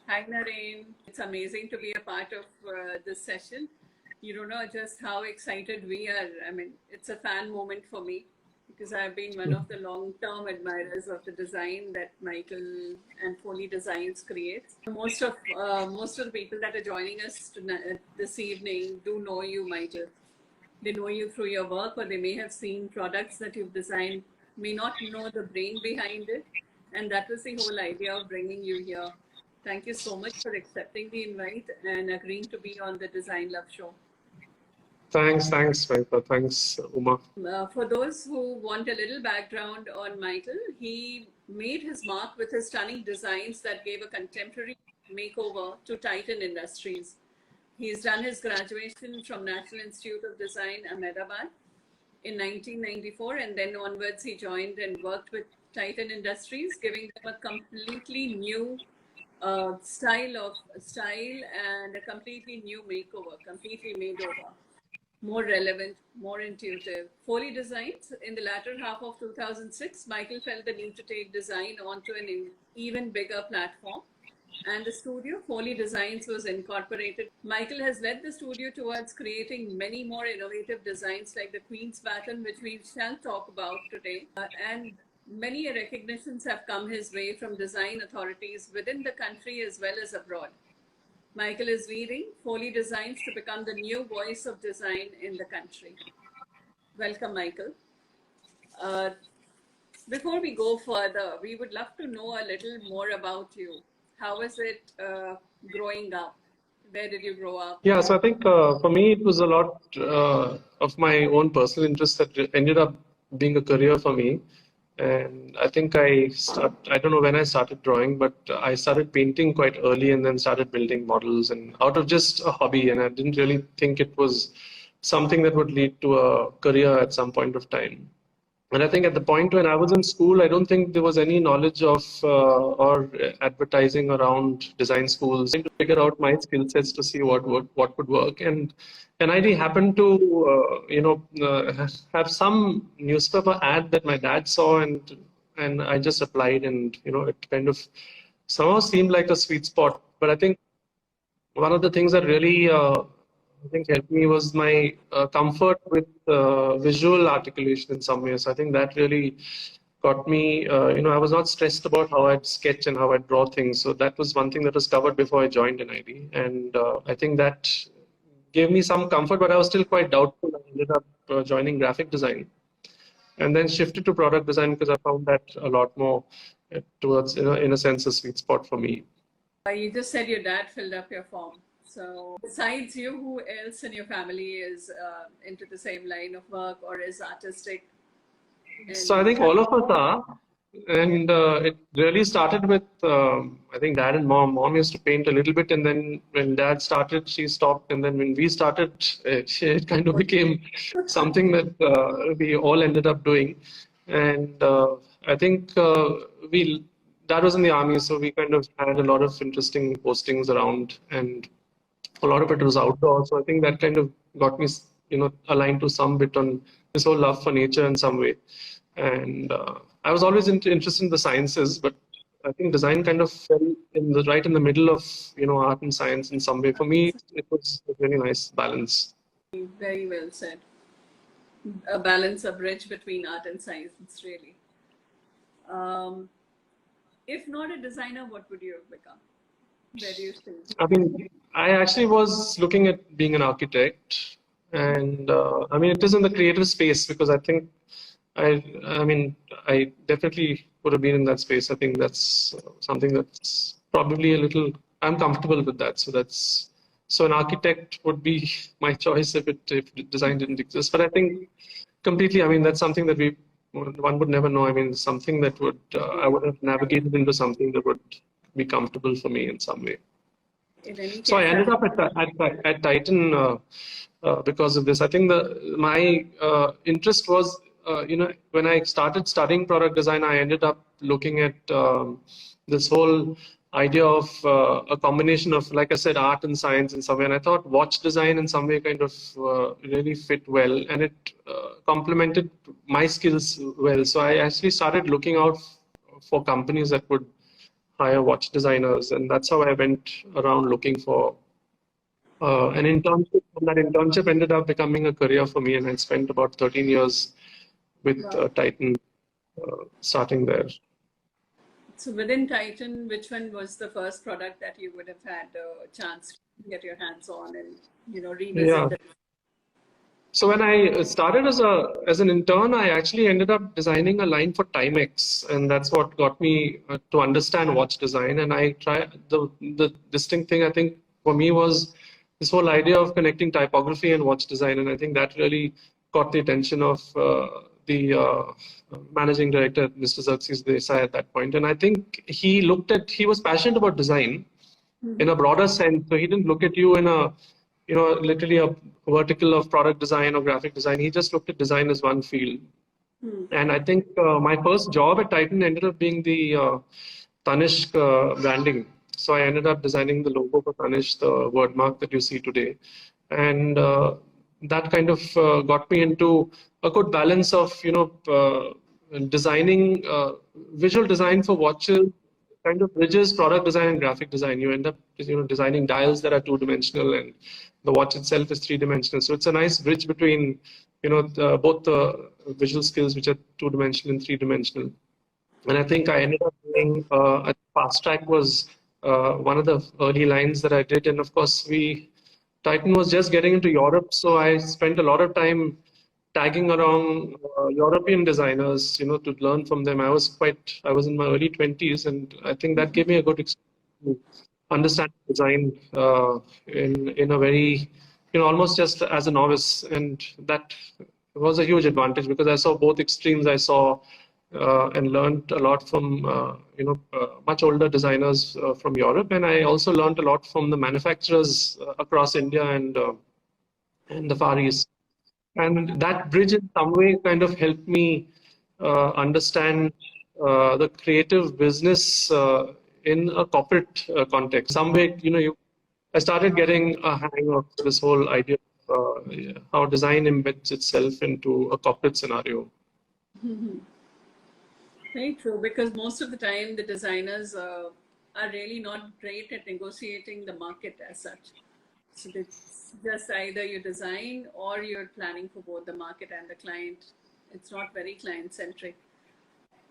Hi, Naren. It's amazing to be a part of this session. You don't know just how excited we are. I mean, it's a fan moment for me because I've been one of the long-term admirers of the design that Michael and Foley Designs creates. Most of the people that are joining us this evening do know you, Michael. They know you through your work, or they may have seen products that you've designed, may not know the brain behind it. And that was the whole idea of bringing you here. Thank you so much for accepting the invite and agreeing to be on the DesignLuv Show. Thanks, Michael. Thanks, Uma. For those who want a little background on Michael, he made his mark with his stunning designs that gave a contemporary makeover to Titan Industries. He's done his graduation from National Institute of Design, Ahmedabad in 1994, and then onwards he joined and worked with Titan Industries, giving them a completely new style and a completely new makeover, completely made over, more relevant, more intuitive. Foley Designs, in the latter half of 2006, Michael felt the need to take design onto an even bigger platform, and the studio, Foley Designs, was incorporated. Michael has led the studio towards creating many more innovative designs like the Queen's Baton, which we shall talk about today, and many recognitions have come his way from design authorities within the country as well as abroad. Michael is leading Foley Designs to become the new voice of design in the country. Welcome, Michael. Before we go further, we would love to know a little more about you. How was it growing up? Where did you grow up? Yeah, so I think for me, it was a lot of my own personal interest that ended up being a career for me. And I think I don't know when I started drawing, but I started painting quite early and then started building models, and out of just a hobby. And I didn't really think it was something that would lead to a career at some point of time. And I think at the point when I was in school, I don't think there was any knowledge of or advertising around design schools. Trying to figure out my skill sets to see what would work. And I happened to have some newspaper ad that my dad saw, and I just applied, and it kind of somehow seemed like a sweet spot. But I think one of the things that really I think helped me was my comfort with visual articulation in some ways. I think that really got me, I was not stressed about how I'd sketch and how I'd draw things. So that was one thing that was covered before I joined NID. And I think that gave me some comfort, but I was still quite doubtful. I ended up joining graphic design and then shifted to product design because I found that a lot more towards, in a sense, a sweet spot for me. You just said your dad filled up your form. So besides you, who else in your family is into the same line of work or is artistic? So I think all of us are. And it really started with, I think, dad and mom. Mom used to paint a little bit, and then when dad started, she stopped. And then when we started, it kind of became something that we all ended up doing. And I think dad was in the army, so we kind of had a lot of interesting postings around, and a lot of it was outdoor. So I think that kind of got me, aligned to some bit on this whole love for nature in some way. And I was always interested in the sciences, but I think design kind of fell right in the middle of art and science in some way. For me, it was a really nice balance. Very well said. A balance, a bridge between art and science, really. If not a designer, what would you have become? Where do you think? I mean, I actually was looking at being an architect, and I mean, it is in the creative space because I think I definitely would have been in that space. I think that's something that's probably I'm comfortable with that. So an architect would be my choice if design didn't exist. But I think completely, I mean, that's something that one would never know. I mean, something that I would have navigated into something that would be comfortable for me in some way. So I ended up at Titan because of this. I think my interest was, when I started studying product design, I ended up looking at this whole idea of a combination of, like I said, art and science in some way. And I thought watch design in some way kind of really fit well, and it complemented my skills well. So I actually started looking out for companies that would hire watch designers, and that's how I went around looking for an internship. And that internship ended up becoming a career for me, and I spent about 13 years with Wow. Titan, starting there. So within Titan, which one was the first product that you would have had a chance to get your hands on and, Yeah. revisit the. So when I started as an intern, I actually ended up designing a line for Timex, and that's what got me to understand watch design. And I try the distinct thing I think for me was this whole idea of connecting typography and watch design, and I think that really caught the attention of the managing director, Mr. Xerxes Desai, at that point. And I think he was passionate about design in a broader sense. So he didn't look at you in a, literally a vertical of product design or graphic design. He just looked at design as one field. And I think my first job at Titan ended up being the Tanishq branding. So I ended up designing the logo for Tanishq, the word mark that you see today. And that kind of got me into a good balance of, designing visual design for watches, kind of bridges product design and graphic design. You end up, designing dials that are two-dimensional, and the watch itself is three-dimensional. So it's a nice bridge between, both the visual skills, which are two-dimensional and three-dimensional. And I think I ended up doing a fast track was one of the early lines that I did. And of course, Titan was just getting into Europe, so I spent a lot of time tagging around European designers, to learn from them. I was in my early 20s, and I think that gave me a good experience to understand design in a very, almost just as a novice. And that was a huge advantage because I saw both extremes. I saw and learned a lot from much older designers from Europe, and I also learned a lot from the manufacturers across India and the Far East. And that bridge in some way kind of helped me understand the creative business in a corporate context. Some way, I started getting a hang of this whole idea of how design embeds itself into a corporate scenario. Very true, because most of the time the designers are really not great at negotiating the market as such. So it's just either you design or you're planning for both the market and the client. It's not very client-centric.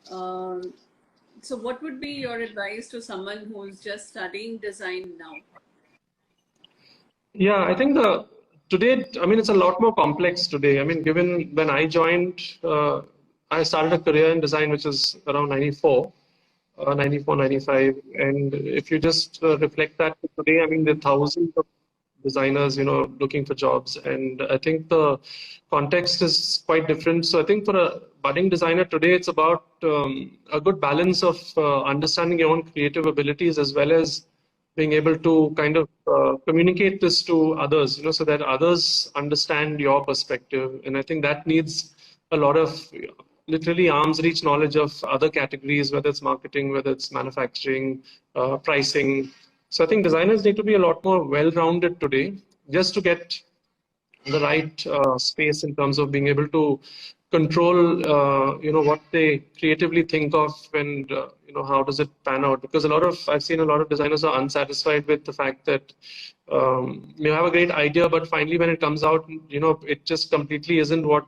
So what would be your advice to someone who's just studying design now? Yeah, I think today, it's a lot more complex today. Given when I joined, I started a career in design, which is around 94, 95. And if you just reflect that to today, there are thousands of designers, looking for jobs. And I think the context is quite different. So I think for a budding designer today, it's about a good balance of understanding your own creative abilities as well as being able to kind of communicate this to others, so that others understand your perspective. And I think that needs a lot of literally arm's reach knowledge of other categories, whether it's marketing, whether it's manufacturing, pricing. So I think designers need to be a lot more well-rounded today, just to get the right space in terms of being able to control, what they creatively think of, and how does it pan out? Because I've seen a lot of designers are unsatisfied with the fact that you have a great idea, but finally when it comes out, it just completely isn't what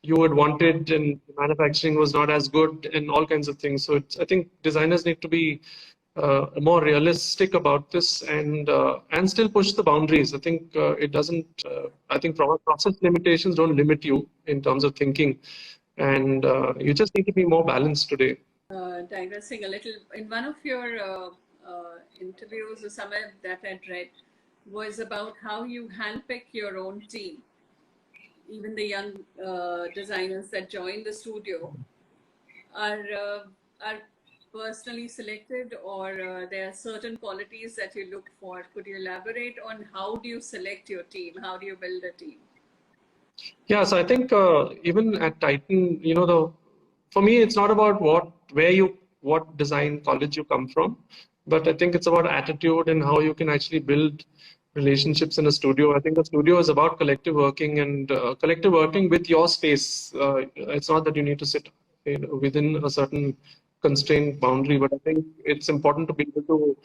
you would wanted, and manufacturing was not as good, and all kinds of things. So I think designers need to be more realistic about this, and still push the boundaries. I think it doesn't. I think process limitations don't limit you in terms of thinking, and you just need to be more balanced today. Digressing a little, in one of your interviews or somewhere that I'd read was about how you handpick your own team. Even the young designers that join the studio are personally selected, or there are certain qualities that you look for. Could you elaborate on how do you select your team? How do you build a team? Yeah, so I think even at Titan, for me, it's not about what design college you come from, but I think it's about attitude and how you can actually build relationships in a studio. I think the studio is about collective working, and collective working with your space. It's not that you need to sit within a certain constraint boundary, but I think it's important to be able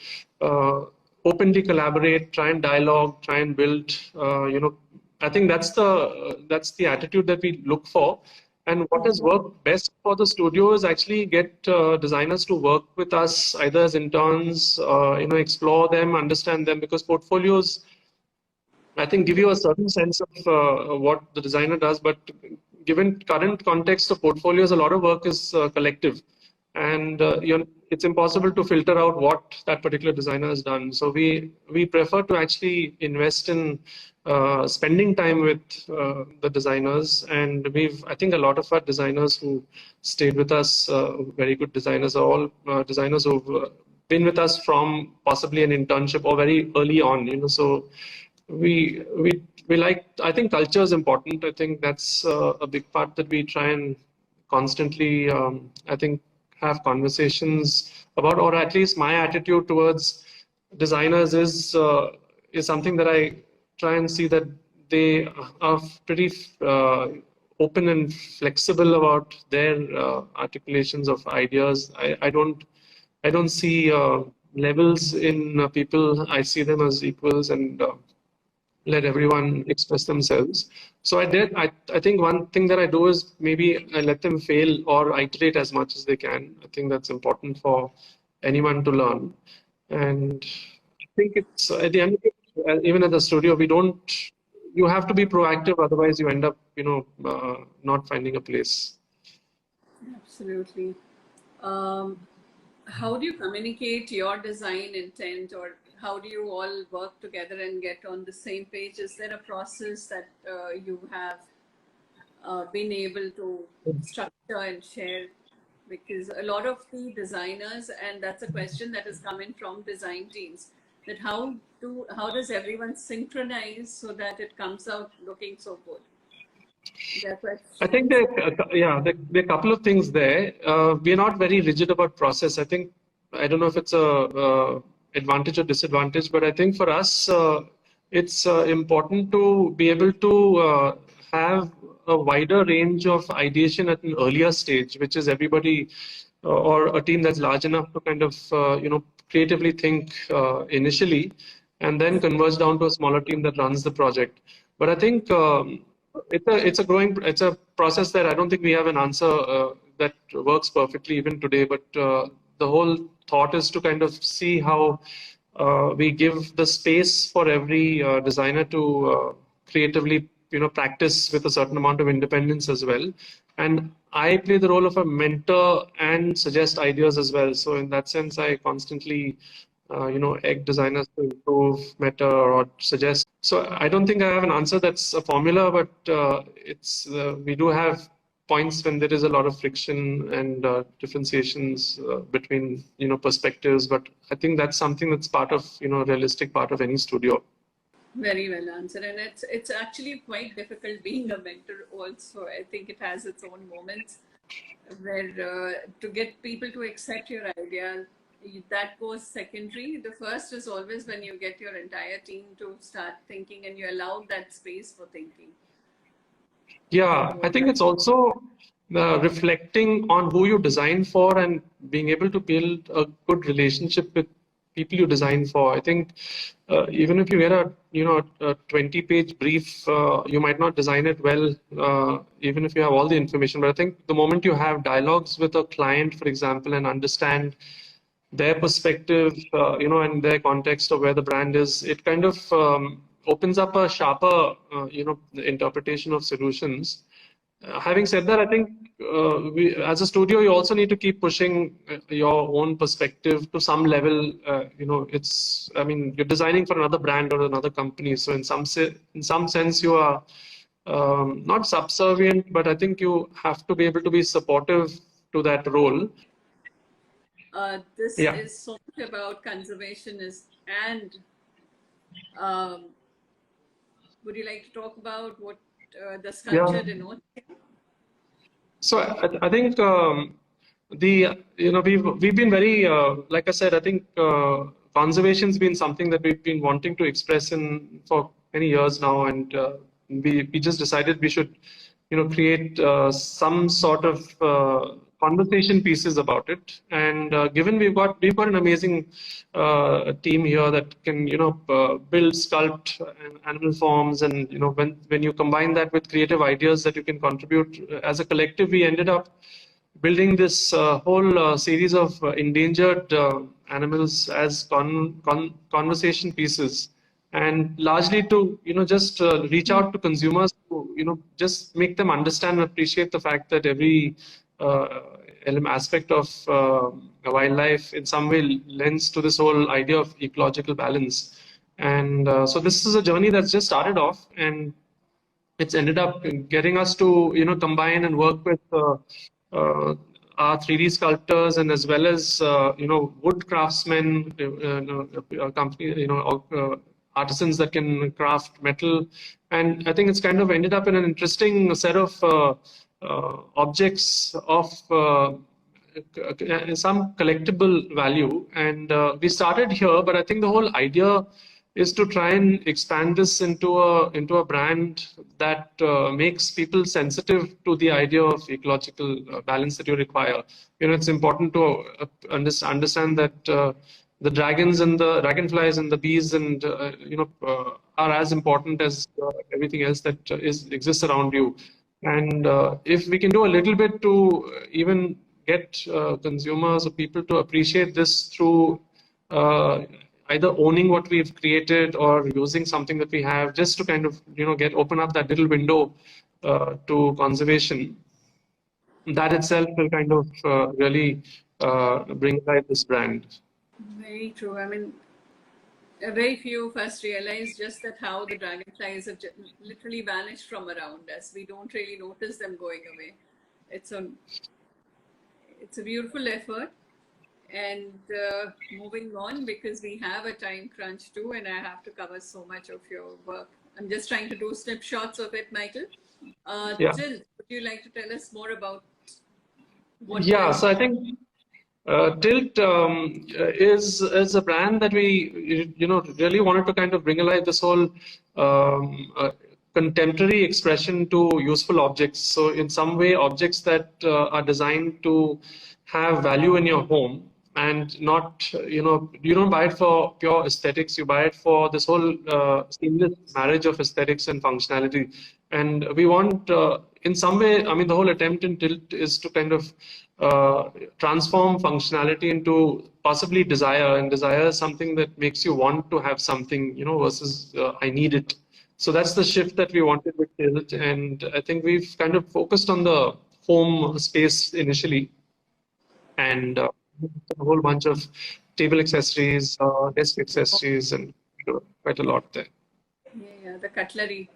to openly collaborate, try and dialogue, try and build. I think that's the attitude that we look for. And what has worked best for the studio is actually get designers to work with us either as interns, explore them, understand them, because portfolios, I think, give you a certain sense of what the designer does, but given current context of portfolios, a lot of work is collective, and it's impossible to filter out what that particular designer has done. So we prefer to actually invest in spending time with the designers, and I think a lot of our designers who stayed with us, very good designers, are all designers who've been with us from possibly an internship or very early on. So we like, I think culture is important. I think that's a big part that we try and constantly I think have conversations about, or at least my attitude towards designers is something that I try and see that they are pretty open and flexible about their articulations of ideas. I don't see levels in people. I see them as equals, and let everyone express themselves. So I think one thing that I do is maybe I let them fail or iterate as much as they can. I think that's important for anyone to learn. And I think it's at the end of it, even at the studio, you have to be proactive, otherwise you end up, not finding a place. Absolutely. How do you communicate your design intent, or how do you all work together and get on the same page? Is there a process that you have been able to structure and share? Because a lot of the designers, and that's a question that has come in from design teams, that how does everyone synchronize so that it comes out looking so good? I think there are a couple of things there. We're not very rigid about process. I don't know if it's a advantage or disadvantage, but I think for us, it's important to be able to have a wider range of ideation at an earlier stage, which is everybody or a team that's large enough to kind of creatively think initially, and then converge down to a smaller team that runs the project. But I think it's a process that I don't think we have an answer that works perfectly even today. But the whole thought is to kind of see how we give the space for every designer to creatively practice with a certain amount of independence as well. And I play the role of a mentor and suggest ideas as well. So in that sense, I constantly egg designers to improve, meta, or suggest. So I don't think I have an answer that's a formula, but we do have points when there is a lot of friction and differentiations between perspectives. But I think that's something that's part of realistic part of any studio. Very well answered, and it's actually quite difficult being a mentor also. I think it has its own moments where to get people to accept your idea, that goes secondary. The first is always when you get your entire team to start thinking and you allow that space for thinking. Yeah, I think it's also reflecting on who you design for and being able to build a good relationship with people you design for. I think even if you get a 20-page brief, you might not design it well, even if you have all the information. But I think the moment you have dialogues with a client, for example, and understand their perspective, and their context of where the brand is, it kind of opens up a sharper, interpretation of solutions. Having said that, I think we, as a studio, you also need to keep pushing your own perspective to some level. You're designing for another brand or another company, so in some sense, you are not subservient, but I think you have to be able to be supportive to that role. This is so much about conservationist, and would you like to talk about what the sculpture denotes? So I think we've been very like I said, I think conservation's been something that we've been wanting to express for many years now, and we just decided we should create some sort of conversation pieces about it. And given we've got an amazing team here that can build, sculpt animal forms, and when you combine that with creative ideas that you can contribute as a collective, we ended up building this whole series of endangered animals as conversation pieces, and largely to just reach out to consumers to just make them understand and appreciate the fact that every aspect of wildlife in some way lends to this whole idea of ecological balance. And so this is a journey that's just started off, and it's ended up getting us to combine and work with our 3D sculptors, and as well as wood craftsmen, company, artisans that can craft metal. And I think it's kind of ended up in an interesting set of objects of some collectible value. And we started here, but I think the whole idea is to try and expand this into a brand that makes people sensitive to the idea of ecological balance that you require. It's important to understand that the dragons and the dragonflies and the bees and are as important as everything else that exists around you. And if we can do a little bit to even get consumers or people to appreciate this through either owning what we've created or using something that we have, just to kind of open up that little window to conservation, that itself will kind of really bring alive this brand. Very true. I mean, very few of us realize just that how the dragonflies have literally vanished from around us. We don't really notice them going away. It's a beautiful effort. And moving on, because we have a time crunch too, and I have to cover so much of your work. I'm just trying to do snapshots of it, Michael. Yeah. Jill, would you like to tell us more about what? Yeah, so I think Tilt is a brand that we really wanted to kind of bring alive this whole contemporary expression to useful objects. So in some way, objects that are designed to have value in your home, and not you don't buy it for pure aesthetics. You buy it for this whole seamless marriage of aesthetics and functionality. And we want, in some way, I mean, the whole attempt in Tilt is to kind of transform functionality into possibly desire, and desire is something that makes you want to have something, versus I need it. So that's the shift that we wanted with Tilt, and I think we've kind of focused on the home space initially, and a whole bunch of table accessories, desk accessories, and quite a lot there. Yeah, the cutlery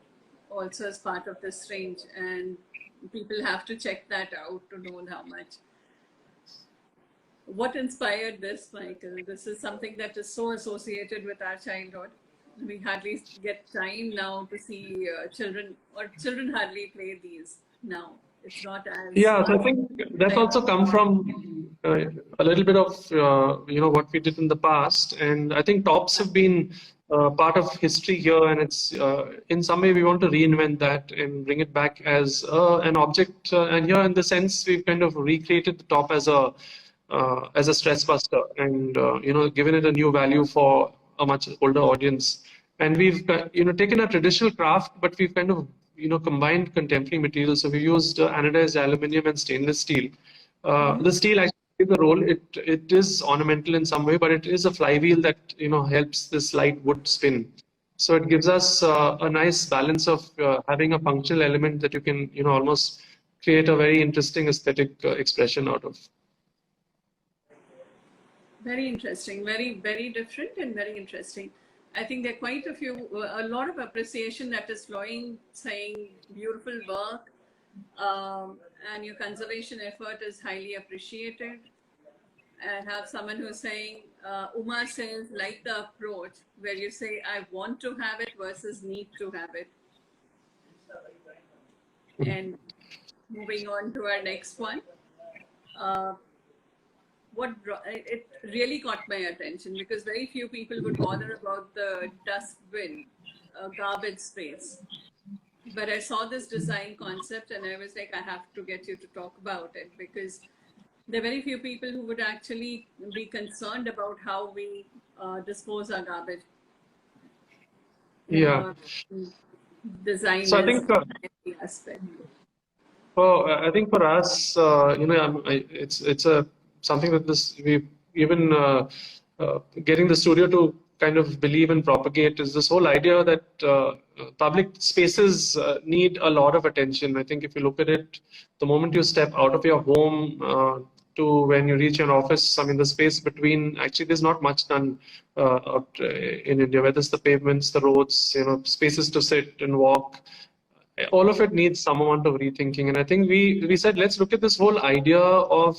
also is part of this range, and people have to check that out to know how much. What inspired this, Michael? This is something that is so associated with our childhood. We hardly get time now to see children, or children hardly play these now. It's not as... Yeah, so I think that's also come from a little bit of what we did in the past, and I think tops have been part of history here, and it's in some way we want to reinvent that and bring it back as an object. And here, in the sense, we've kind of recreated the top as a stress buster, and given it a new value for a much older audience. And we've taken a traditional craft, but we've kind of combined contemporary materials. So we used anodized aluminum and stainless steel. The steel actually plays a role. It is ornamental in some way, but it is a flywheel that helps this light wood spin. So it gives us a nice balance of having a functional element that you can almost create a very interesting aesthetic expression out of. Very interesting, very, very different and very interesting. I think there are quite a lot of appreciation that is flowing, saying beautiful work, and your conservation effort is highly appreciated. And have someone who's saying, Uma says, like the approach where you say, I want to have it versus need to have it. And moving on to our next one. It really caught my attention, because very few people would bother about the dustbin, garbage space. But I saw this design concept and I was like, I have to get you to talk about it, because there are very few people who would actually be concerned about how we dispose our garbage. Yeah. Design So I is think the aspect. I think for us, it's a something that this we even getting the studio to kind of believe and propagate is this whole idea that public spaces need a lot of attention. I think if you look at it, the moment you step out of your home to when you reach your office, I mean, the space between, actually, there's not much done in India, whether it's the pavements, the roads, spaces to sit and walk. All of it needs some amount of rethinking. And I think we said, let's look at this whole idea of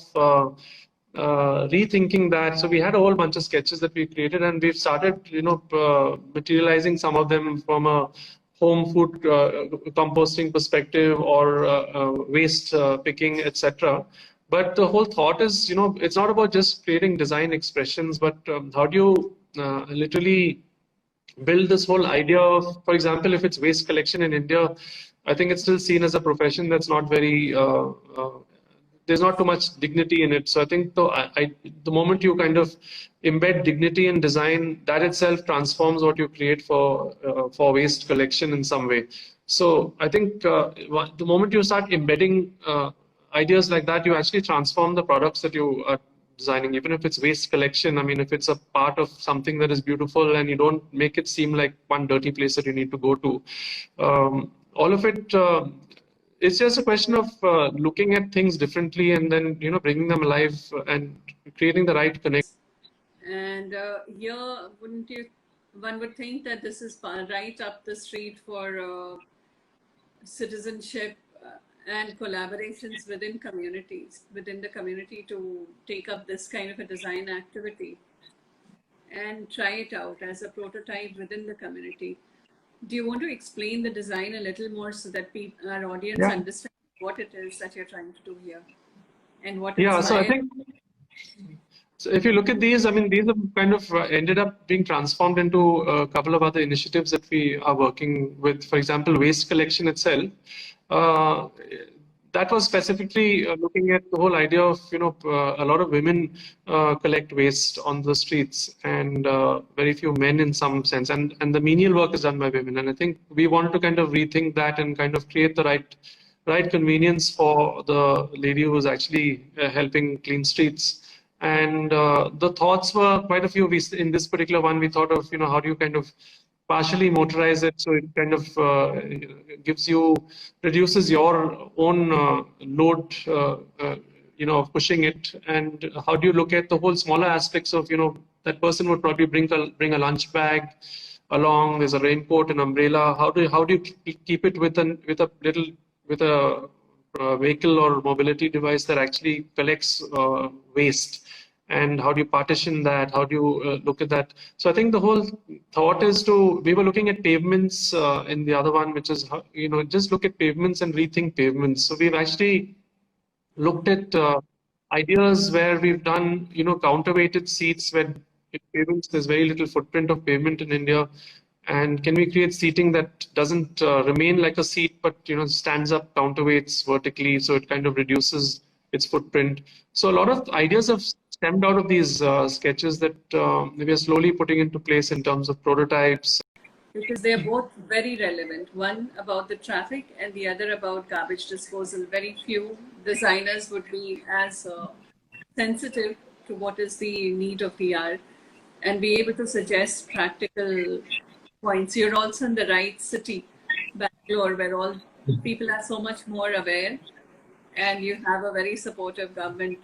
rethinking that. So we had a whole bunch of sketches that we created, and we've started, materializing some of them from a home food composting perspective or waste picking, etc. But the whole thought is, it's not about just creating design expressions, but how do you literally build this whole idea of, for example, if it's waste collection in India, I think it's still seen as a profession that's not very, there's not too much dignity in it. So I think the moment you kind of embed dignity in design, that itself transforms what you create for waste collection in some way. So I think the moment you start embedding ideas like that, you actually transform the products that you are designing, even if it's waste collection. I mean, if it's a part of something that is beautiful and you don't make it seem like one dirty place that you need to go to, all of it, it's just a question of looking at things differently and then, bringing them alive and creating the right connection. And here, one would think that this is right up the street for citizenship and collaborations within communities, within the community, to take up this kind of a design activity and try it out as a prototype within the community. Do you want to explain the design a little more so that our audience understands what it is that you're trying to do here and what it's so I think, so if you look at these, I mean, these have kind of ended up being transformed into a couple of other initiatives that we are working with. For example, waste collection itself. That was specifically looking at the whole idea of, a lot of women collect waste on the streets and very few men in some sense. And the menial work is done by women. And I think we wanted to kind of rethink that and kind of create the right convenience for the lady who was actually helping clean streets. And the thoughts were quite a few. In this particular one, we thought of, how do you kind of partially motorize it so it kind of reduces your own load, of pushing it. And how do you look at the whole smaller aspects of, that person would probably bring a lunch bag along. There's a raincoat, an umbrella. How do you keep it with a vehicle or mobility device that actually collects waste? And how do you partition that? How do you look at that? So I think the whole thought is we were looking at pavements in the other one, which is, just look at pavements and rethink pavements. So we've actually looked at ideas where we've done, counterweighted seats where in pavements, there's very little footprint of pavement in India. And can we create seating that doesn't remain like a seat, but, stands up, counterweights vertically, so it kind of reduces its footprint. So a lot of ideas have stemmed out of these sketches that we are slowly putting into place in terms of prototypes. Because they are both very relevant. One about the traffic and the other about garbage disposal. Very few designers would be as sensitive to what is the need of the hour and be able to suggest practical points. You're also in the right city, Bangalore, where all people are so much more aware, and you have a very supportive government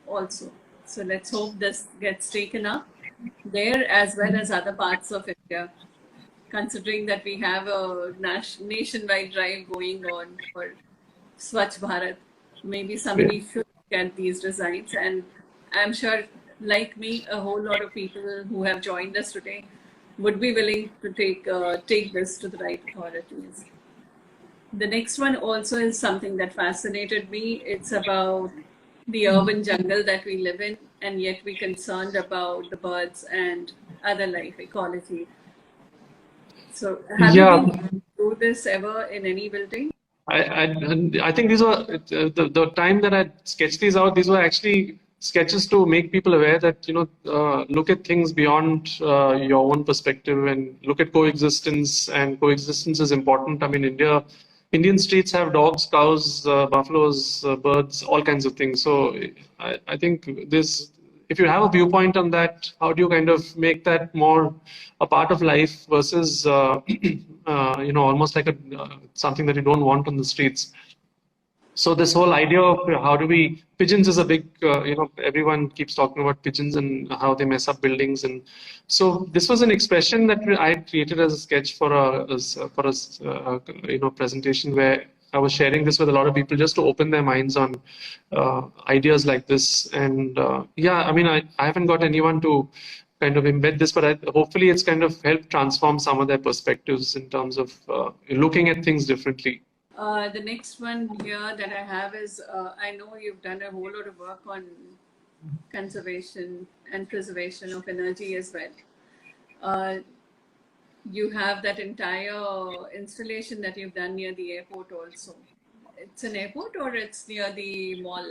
also. So let's hope this gets taken up there as well as other parts of India, considering that we have a nationwide drive going on for Swachh Bharat. Maybe somebody should look at these designs, and I'm sure, like me, a whole lot of people who have joined us today would be willing to take this to the right authorities. The next one also is something that fascinated me. It's about the urban jungle that we live in, and yet we're concerned about the birds and other life ecology. So have you been through this ever in any building? I think these were the time that I sketched these out. These were actually sketches to make people aware that look at things beyond your own perspective and look at coexistence. And coexistence is important. I mean, Indian streets have dogs, cows, buffaloes, birds, all kinds of things. So I think this. If you have a viewpoint on that, how do you kind of make that more a part of life versus almost like something that you don't want on the streets? So this whole idea of how do we pigeons is a big everyone keeps talking about pigeons and how they mess up buildings, and so this was an expression that I created as a sketch for a presentation where I was sharing this with a lot of people just to open their minds on ideas like this. And yeah, I mean, I haven't got anyone to kind of embed this, but hopefully it's kind of helped transform some of their perspectives in terms of looking at things differently. The next one here that I have is, I know you've done a whole lot of work on conservation and preservation of energy as well. You have that entire installation that you've done near the airport also. It's an airport or it's near the mall,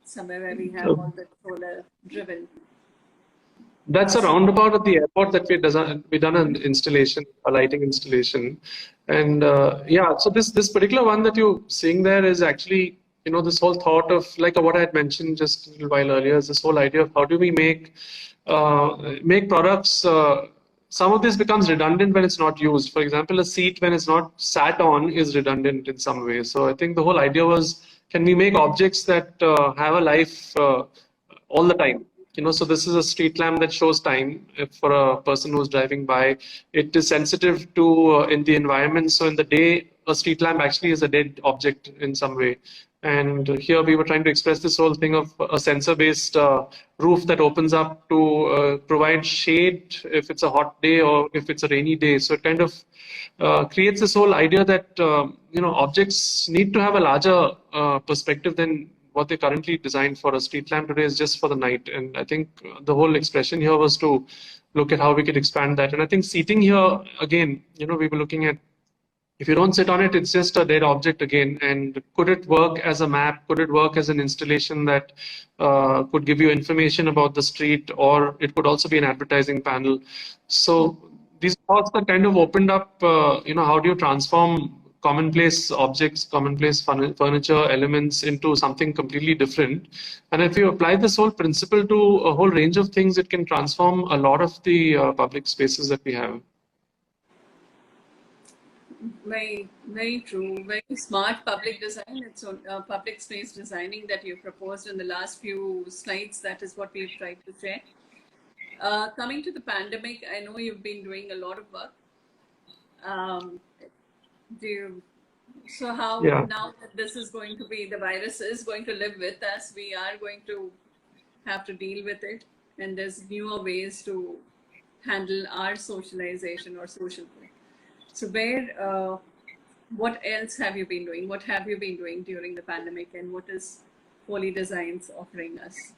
somewhere where we have all the solar driven? That's a roundabout at the airport that we done an installation, a lighting installation, and yeah. So this particular one that you're seeing there is actually this whole thought of like what I had mentioned just a little while earlier is this whole idea of how do we make products. Some of this becomes redundant when it's not used. For example, a seat when it's not sat on is redundant in some way. So I think the whole idea was, can we make objects that have a life all the time? So this is a street lamp that shows time for a person who's driving by. It is sensitive to in the environment. So in the day, a street lamp actually is a dead object in some way. And here we were trying to express this whole thing of a sensor-based roof that opens up to provide shade if it's a hot day or if it's a rainy day. So it kind of creates this whole idea that objects need to have a larger perspective than what they currently designed for. A street lamp today is just for the night. And I think the whole expression here was to look at how we could expand that. And I think seating here, again, we were looking at, if you don't sit on it, it's just a dead object again. And could it work as a map? Could it work as an installation that could give you information about the street? Or it could also be an advertising panel. So these thoughts that kind of opened up, how do you transform commonplace objects, commonplace furniture elements into something completely different? And if you apply this whole principle to a whole range of things, it can transform a lot of the public spaces that we have. Very, very true. Very smart public design. It's public space designing that you proposed in the last few slides. That is what we've tried to share. Coming to the pandemic, I know you've been doing a lot of work. So how now that this is going to be, the virus is going to live with us, we are going to have to deal with it, and there's newer ways to handle our socialization or social play. So what else have you been doing? What have you been doing during the pandemic, and what is Foley Designs offering us?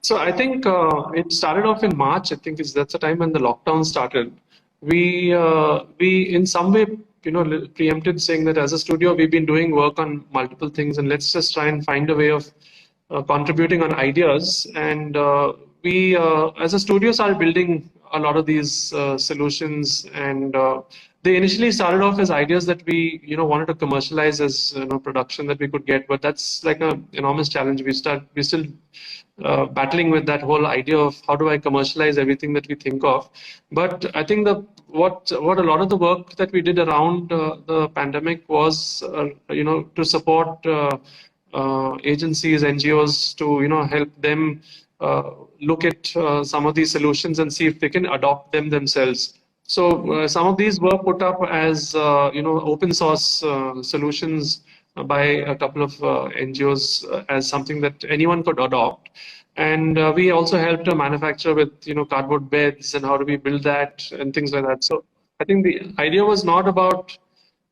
So I think it started off in March. I think that's the time when the lockdown started. We in some way preempted, saying that as a studio we've been doing work on multiple things, and let's just try and find a way of contributing on ideas. And we as a studio started building a lot of these solutions, and they initially started off as ideas that we wanted to commercialize as production that we could get, but that's like an enormous challenge. We're still battling with that whole idea of how do I commercialize everything that we think of. But I think what a lot of the work that we did around the pandemic was to support agencies, NGOs, to help them look at some of these solutions and see if they can adopt them themselves. So some of these were put up as open source solutions by a couple of NGOs as something that anyone could adopt. And we also helped to manufacture with cardboard beds and how do we build that and things like that. So I think the idea was not about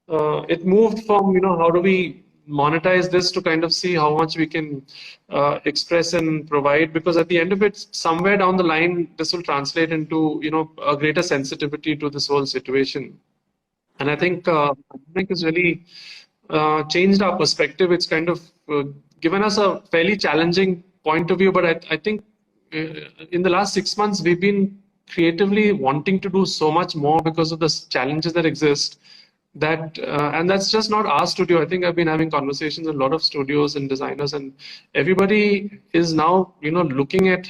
it moved from how do we monetize this to kind of see how much we can express and provide, because at the end of it, somewhere down the line, this will translate into a greater sensitivity to this whole situation. And I think pandemic is really changed our perspective. It's kind of given us a fairly challenging point of view, but I think in the last 6 months, we've been creatively wanting to do so much more because of the challenges that exist. That and that's just not our studio. I think I've been having conversations with a lot of studios and designers, and everybody is now, looking at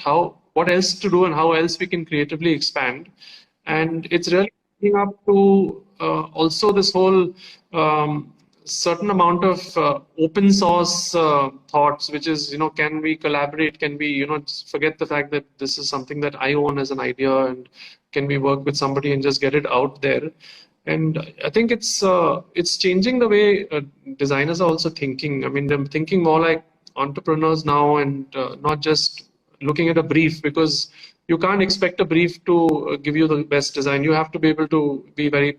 what else to do and how else we can creatively expand. And it's really leading up to also this whole certain amount of open source thoughts, which is, can we collaborate? Can we, just forget the fact that this is something that I own as an idea, and can we work with somebody and just get it out there? And I think it's changing the way designers are also thinking. I mean, they're thinking more like entrepreneurs now, and not just looking at a brief, because you can't expect a brief to give you the best design. You have to be able to be very,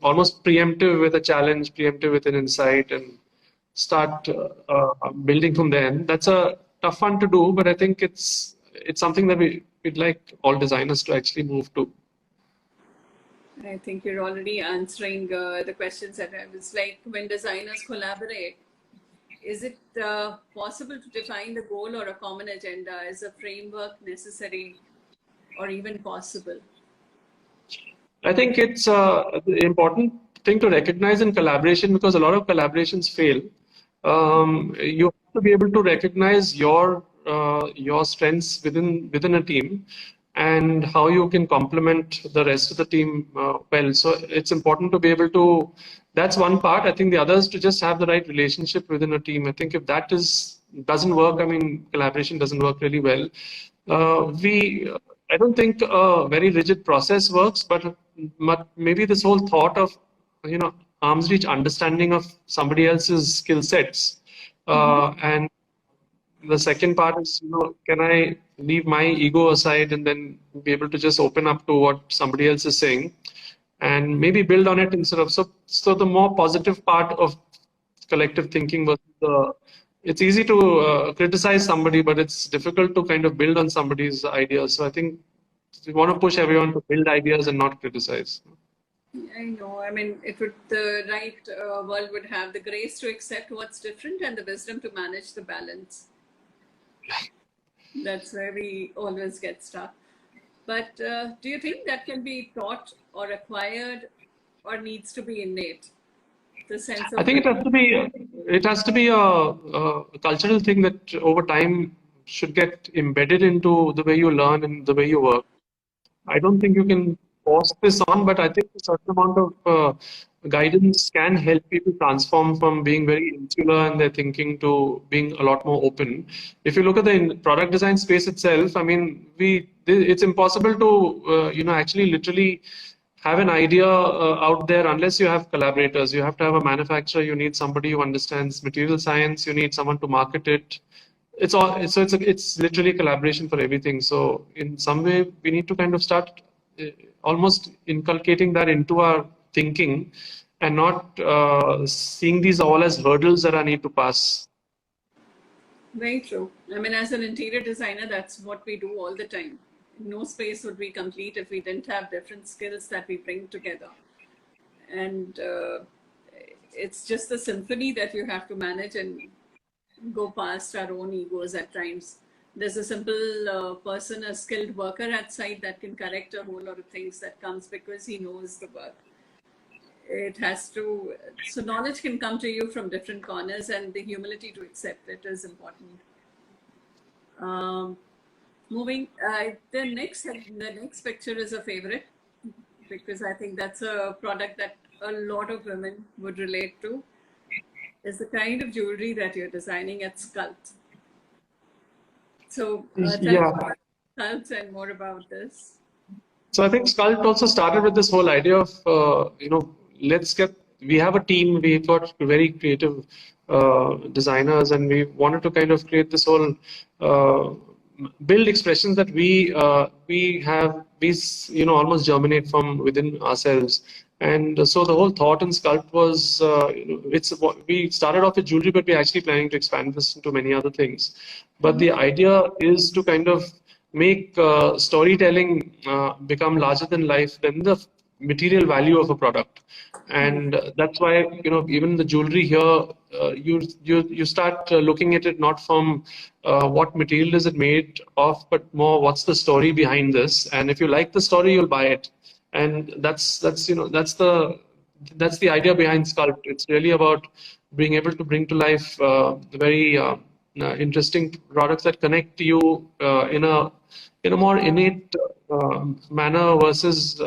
almost preemptive with a challenge, preemptive with an insight, and start building from there. And that's a tough one to do, but I think it's something that we'd like all designers to actually move to. I think you're already answering the questions that I was like, when designers collaborate, is it possible to define the goal or a common agenda? Is a framework necessary or even possible? I think it's an important thing to recognize in collaboration, because a lot of collaborations fail. You have to be able to recognize your strengths within a team, and how you can complement the rest of the team well. So it's important to be able to, that's one part. I think the other is to just have the right relationship within a team. I think if that doesn't work, I mean, collaboration doesn't work really well. I don't think a very rigid process works, but maybe this whole thought of, arm's reach understanding of somebody else's skill sets. And the second part is, can I leave my ego aside and then be able to just open up to what somebody else is saying, and maybe build on it instead of, so the more positive part of collective thinking versus it's easy to criticize somebody, but it's difficult to kind of build on somebody's ideas. So I think we want to push everyone to build ideas and not criticize. I know. I mean, the right world would have the grace to accept what's different and the wisdom to manage the balance. That's where we always get stuck. But do you think that can be taught or acquired, or needs to be innate? The sense of, I think it has to be a cultural thing that over time should get embedded into the way you learn and the way you work. I don't think you can force this on, but I think a certain amount of guidance can help people transform from being very insular in their thinking to being a lot more open. If you look at the product design space itself, I mean, it's impossible to actually literally have an idea out there unless you have collaborators. You have to have a manufacturer. You need somebody who understands material science. You need someone to market it. It's literally collaboration for everything. So in some way, we need to kind of start almost inculcating that into our thinking, and not seeing these all as hurdles that I need to pass. Very true. I mean, as an interior designer, that's what we do all the time. No space would be complete if we didn't have different skills that we bring together. And it's just the symphony that you have to manage and go past our own egos at times. There's a simple person, a skilled worker at site that can correct a whole lot of things that comes because he knows the work. It has to, so knowledge can come to you from different corners, and the humility to accept it is important. Moving, the next picture is a favorite, because I think that's a product that a lot of women would relate to. Is the kind of jewelry that you're designing at Sculpt. So tell us about Sculpt and more about this. So I think Sculpt also started with this whole idea of, we have a team, we've got very creative designers, and we wanted to kind of create this whole, build expressions that we almost germinate from within ourselves. And so the whole thought in Sculpt was, we started off with jewelry, but we're actually planning to expand this into many other things. But the idea is to kind of make storytelling become larger than life. Then the material value of a product. And that's why, even the jewelry here, you start looking at it not from what material is it made of, but more what's the story behind this. And if you like the story, you'll buy it. And that's the idea behind Sculpt. It's really about being able to bring to life very interesting products that connect to you in a more innate manner versus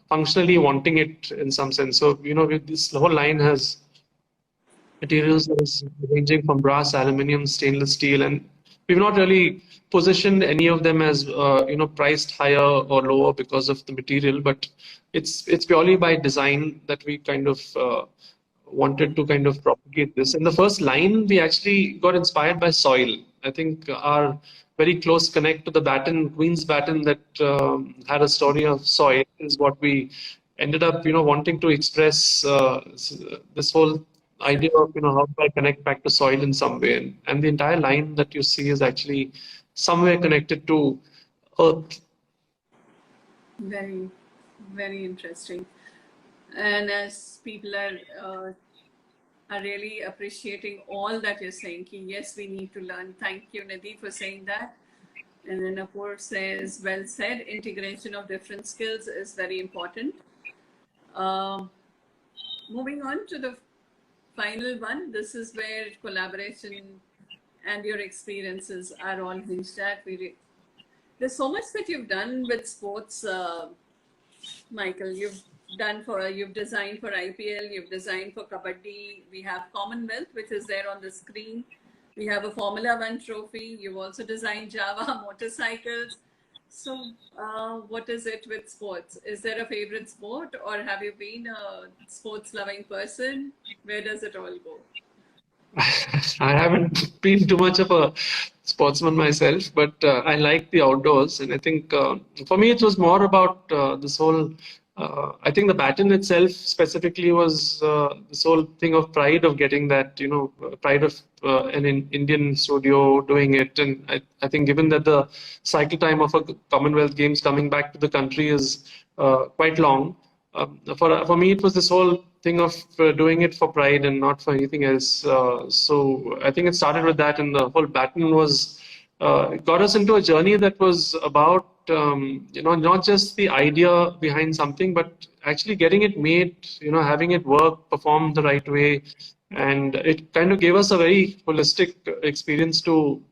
functionally wanting it in some sense. So this whole line has materials that is ranging from brass, aluminium, stainless steel, and we've not really positioned any of them as priced higher or lower because of the material, but it's purely by design that we kind of wanted to kind of propagate this. In the first line, we actually got inspired by soil. I think our very close connect to the baton, Queen's baton, that had a story of soil, is what we ended up wanting to express this whole idea of how do I connect back to soil in some way, and the entire line that you see is actually somewhere connected to earth. Very, very interesting. And as people are really appreciating all that you're saying, yes, we need to learn. Thank you, Nidhi, for saying that. And then Apur says, well said, integration of different skills is very important. Moving on to the final one, this is where collaboration and your experiences are all hinged at. There's so much that you've done with sports, Michael. You've designed for IPL, you've designed for Kabaddi. We have Commonwealth, which is there on the screen. We have a Formula One trophy. You've also designed Java motorcycles. So what is it with sports? Is there a favorite sport, or have you been a sports loving person? Where does it all go? I haven't been too much of a sportsman myself, but I like the outdoors. And I think for me, it was more about this whole, I think the baton itself specifically was this whole thing of pride of getting that, pride of an Indian studio doing it. And I think given that the cycle time of a Commonwealth Games coming back to the country is quite long, for me, it was this whole thing of doing it for pride and not for anything else. So I think it started with that, and the whole baton was it got us into a journey that was about not just the idea behind something, but actually getting it made, having it work, perform the right way, and it kind of gave us a very holistic experience to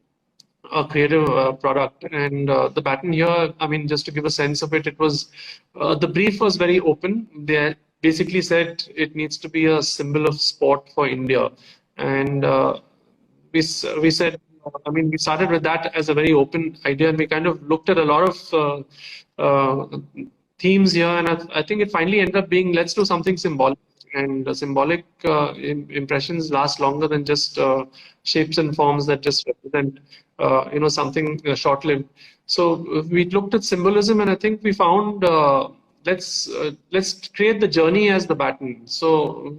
a creative product. And the baton here, I mean, just to give a sense of it, it was the brief was very open. They basically said it needs to be a symbol of sport for India, and we said, I mean, we started with that as a very open idea, and we kind of looked at a lot of themes here, and I think it finally ended up being, let's do something symbolic. And symbolic impressions last longer than just shapes and forms that just represent something short-lived. So we looked at symbolism, and I think we found let's create the journey as the baton. So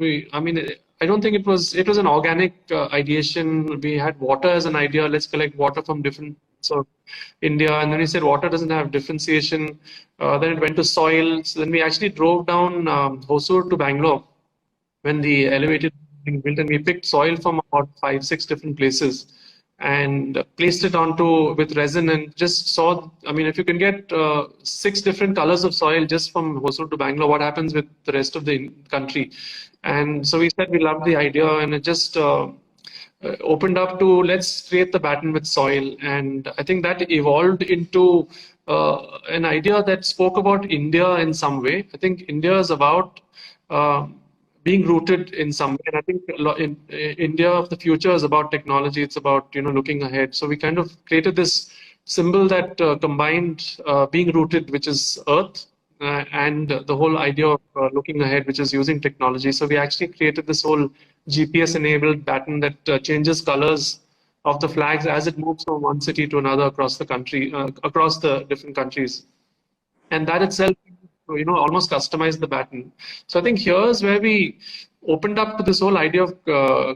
I don't think it was an organic ideation. We had water as an idea. Let's collect water from different parts of India, and then we said water doesn't have differentiation. Then it went to soil. So then we actually drove down Hosur to Bangalore when the elevated being built, and we picked soil from about 5-6 different places and placed it onto with resin, and just saw, I mean, if you can get 6 different colors of soil just from Hosur to Bangalore, what happens with the rest of the country? And so we said we loved the idea, and it just opened up to, let's create the baton with soil. And I think that evolved into an idea that spoke about India in some way. I think India is about being rooted in some way. And I think in India of the future is about technology. It's about looking ahead. So we kind of created this symbol that combined being rooted, which is earth, and the whole idea of looking ahead, which is using technology. So we actually created this whole GPS-enabled baton that changes colors of the flags as it moves from one city to another across the country, across the different countries. And that itself, almost customized the baton. So I think here's where we opened up to this whole idea of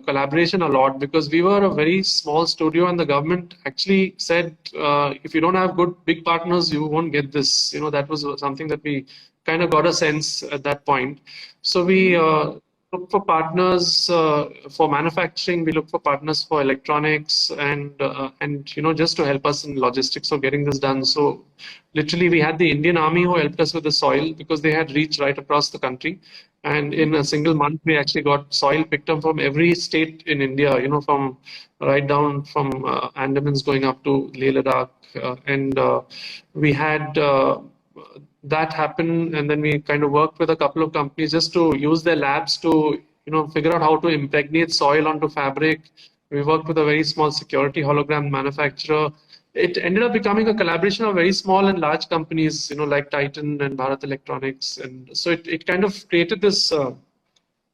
collaboration a lot, because we were a very small studio, and the government actually said, if you don't have good big partners, you won't get this. That was something that we kind of got a sense at that point. So we look for partners for manufacturing. We look for partners for electronics and just to help us in logistics of getting this done. So literally, we had the Indian Army who helped us with the soil because they had reach right across the country. And in a single month, we actually got soil picked up from every state in India, from right down from Andamans going up to Leh Ladakh. And we had that happen. And then we kind of worked with a couple of companies just to use their labs to, figure out how to impregnate soil onto fabric. We worked with a very small security hologram manufacturer. It ended up becoming a collaboration of very small and large companies, like Titan and Bharat Electronics. And so it kind of created this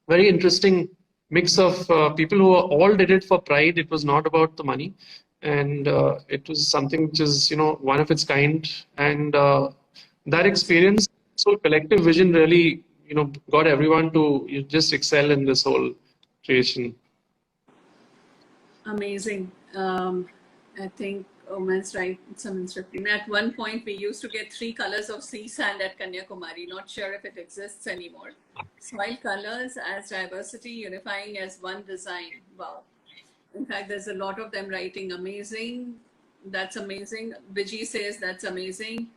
very interesting mix of people who all did it for pride. It was not about the money. And it was something which is, one of its kind. And that experience, so collective vision really, got everyone to just excel in this whole creation. Amazing. I think Oman's right. Someone's reflecting. At one point, we used to get 3 colors of sea sand at Kanyakumari. Not sure if it exists anymore. Soil colors as diversity, unifying as one design. Wow. In fact, there's a lot of them writing amazing. That's amazing. Vijay says that's amazing.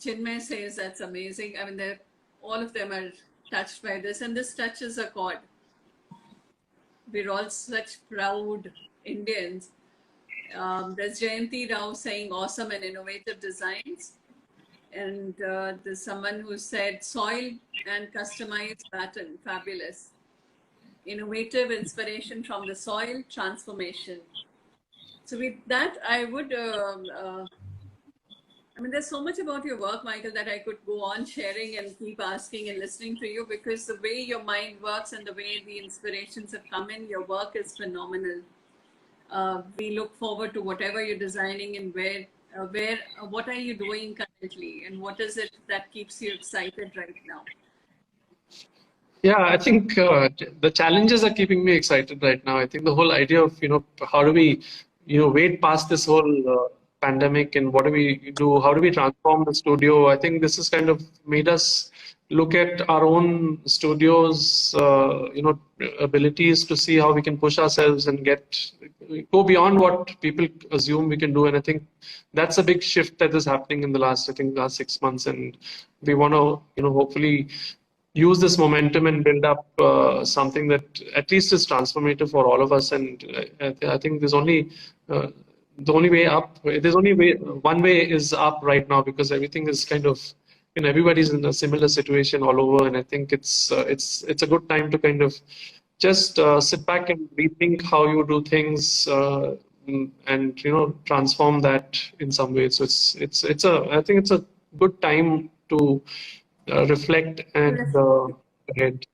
Chinmay says that's amazing. I mean, all of them are touched by this, and this touches a chord. We're all such proud Indians. There's Jayanti Rao saying awesome and innovative designs. And there's someone who said soil and customized pattern, fabulous. Innovative inspiration from the soil, transformation. So with that, I would, there's so much about your work, Michael, that I could go on sharing and keep asking and listening to you, because the way your mind works and the way the inspirations have come in, your work is phenomenal. We look forward to whatever you're designing and what are you doing currently, and what is it that keeps you excited right now? Yeah, I think the challenges are keeping me excited right now. I think the whole idea of, how do we, wait past this whole pandemic, and what do we do? How do we transform the studio? I think this has kind of made us look at our own studios, abilities to see how we can push ourselves and go beyond what people assume we can do. And I think that's a big shift that is happening in the last 6 months. And we want to, hopefully use this momentum and build up something that at least is transformative for all of us. And I think there's only the only way up. There's only one way is up right now, because everything is kind of, everybody's in a similar situation all over. And I think it's a good time to kind of just sit back and rethink how you do things and transform that in some way. So I think it's a good time to reflect and head.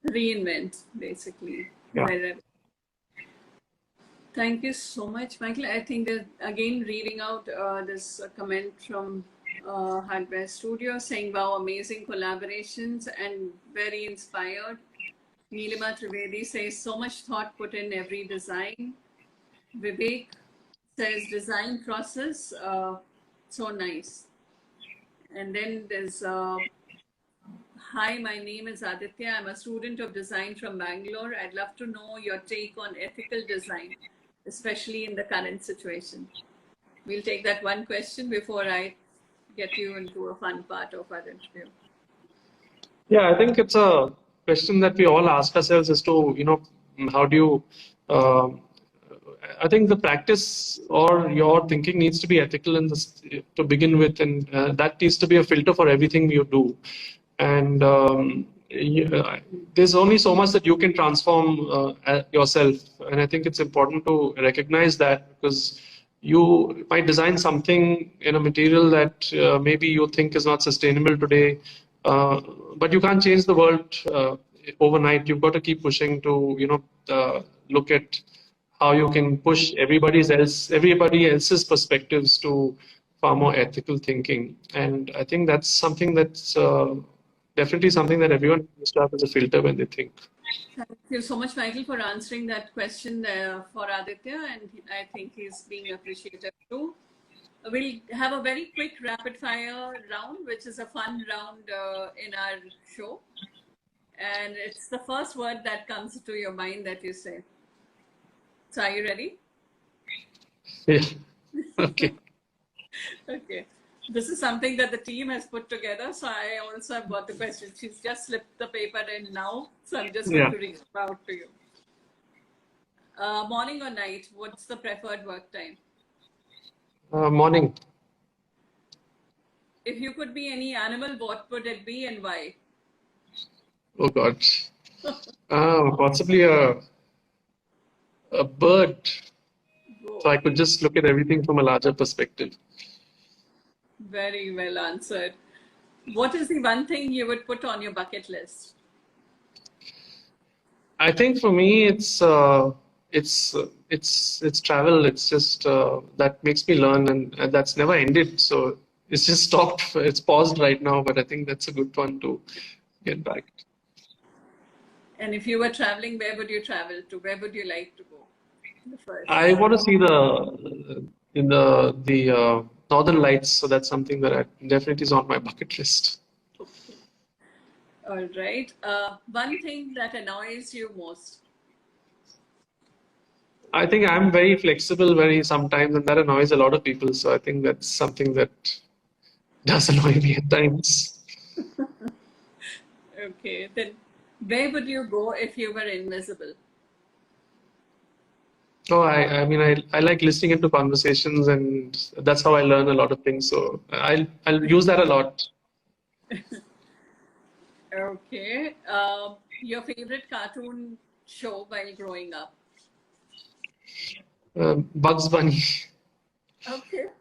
Reinvent, basically. Yeah. Thank you so much, Michael. I think that, again, reading out this comment from Hardware Studio saying, wow, amazing collaborations and very inspired. Neelima Trivedi says, so much thought put in every design. Vivek says, design process, so nice. And then there's, hi, my name is Aditya. I'm a student of design from Bangalore. I'd love to know your take on ethical design, especially in the current situation. We'll take that one question before I get you into a fun part of our interview. Yeah, I think it's a question that we all ask ourselves as to, how do you, I think the practice or your thinking needs to be ethical to begin with, and that needs to be a filter for everything you do. And there's only so much that you can transform yourself. And I think it's important to recognize that, because you might design something in a material that maybe you think is not sustainable today, but you can't change the world overnight. You've got to keep pushing to, look at how you can push everybody else's perspectives to far more ethical thinking. And I think that's something that's definitely something that everyone needs to have as a filter when they think. Thank you so much, Michael, for answering that question for Aditya, and I think he's being appreciated too. We'll have a very quick rapid fire round, which is a fun round in our show. And it's the first word that comes to your mind that you say. So are you ready? Yeah. Okay. Okay. This is something that the team has put together. So I also have got the question. She's just slipped the paper in now. So I'm just going Yeah. to read it out to you. Morning or night? What's the preferred work time? Morning. If you could be any animal, what would it be and why? Oh God. Possibly a bird. So I could just look at everything from a larger perspective. Very well answered. What is the one thing you would put on your bucket list? I think for me, it's travel. It's just that makes me learn, and that's never ended. So it's just stopped. It's paused right now, but I think that's a good one to get back. And if you were traveling, where would you travel to? Where would you like to go? The first. I want to see the Northern Lights. So that's something that I definitely is on my bucket list. Okay. All right. One thing that annoys you most? I think I'm very flexible, very sometimes, and that annoys a lot of people. So I think that's something that does annoy me at times. Okay. Then where would you go if you were invisible? Oh, I like listening into conversations, and that's how I learn a lot of things. So I'll use that a lot. Okay. Your favorite cartoon show while growing up? Bugs Bunny. Okay.